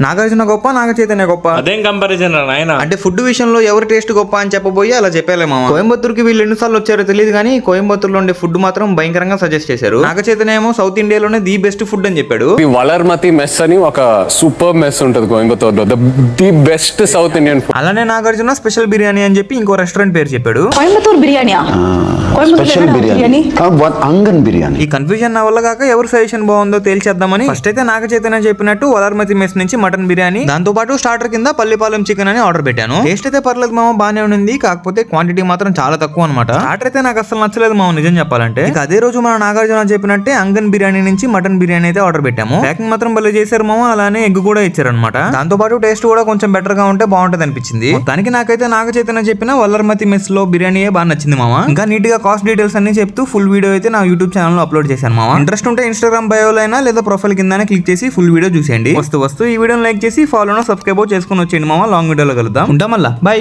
నాగార్జున గొప్ప, నాగ చైతన్య గొప్ప? అదేం కంపారిజన్ నాయన. అంటే ఫుడ్ విషయంలో ఎవరి టేస్ట్ గొప్ప అని చెప్పబోయి అలా చెప్పాలే మామ. కోయంబత్తూరుకి వీళ్ళు ఎన్నిసార్లు వచ్చారో తెలియదు కానీ కోయంబత్తూరులో ఉండే ఫుడ్ మాత్రం భయంకరంగా సజెస్ట్ చేశారు. నాగ చైతన్య ఏమో సౌత్ ఇండియాలోనే ది బెస్ట్ ఫుడ్ అని చెప్పాడు. వలర్మతి మెస్ అని ఒక సూపర్ మెస్ ఉంటుంది కోయంబత్తూరులో, the best South Indian food. అలానే నాగార్జున స్పెషల్ బిర్యానీ అని చెప్పి ఇంకో రెస్టారెంట్ పేరు చెప్పాడు. కోయంబత్తూరు బిర్యానీ, స్పెషల్ బిర్యానీ, అంగన్ బిర్యానీ. ఈ కన్ఫ్యూజన్ నా వల్ల కాక ఎవరు సజెషన్ బాగుందో తేల్చేద్దామని ఫస్ట్ అయితే నాగ చైతన్య చెప్పినట్టు వలర్మతి మెస్ నుంచి మటన్ బిర్యానీ, దాంతో పాటు స్టార్టర్ కింద పల్లిపాలెం చికెన్ అని ఆర్డర్ పెట్టాను. టేస్ట్ అయితే పర్లేదు మామ, బానే ఉంది. కాకపోతే క్వాంటిటీ మాత్రం చాలా తక్కువ అనమాట. స్టార్టర్ అయితే నాకు అసలు నచ్చలేదు మామ నిజం చెప్పాలంటే. అదే రోజు మన నాగార్జున చెప్పినట్టే అంగన్ బిర్యానీ నుంచి మటన్ బిర్యానీ అయితే ఆర్డర్ పెట్టాము. ప్యాకింగ్ మాత్రం భలే చేశారు మామ. అలానే ఎగ్ కూడా ఇచ్చారనమాట. దాంతో పాటు టేస్ట్ కూడా కొంచెం బెటర్ గా ఉంటే బాగుంటది అనిపించింది. దానికి నాకైతే నాగ చైతన్య చెప్పిన వల్లర్మతి మెస్ లో బిర్యానీ బాగా నచ్చింది మామ. ఇంకా నీట్ గా కాస్ట్ డీటెయిల్స్ అన్ని చెప్తూ ఫుల్ వీడియో అయితే నా యూట్యూబ్ ఛానల్ లో అప్లోడ్ చేశాను మామ. ఇంట్రెస్ట్ ఉంటే ఇన్స్టాగ్రామ్ బయోలో అయినా లేదా ప్రొఫైల్ కిందనే క్లిక్ చేసి ఫుల్ వీడియో చూసేయండి. వస్తూ ఈ వీడియోని లైక్ చేసి ఫాలో సబ్స్క్రైబ్ చేసుకుని వచ్చేయండి మామ. లాంగ్ వీడియోలో కలుద్దాం. ఉంటాం మళ్ళా. బై.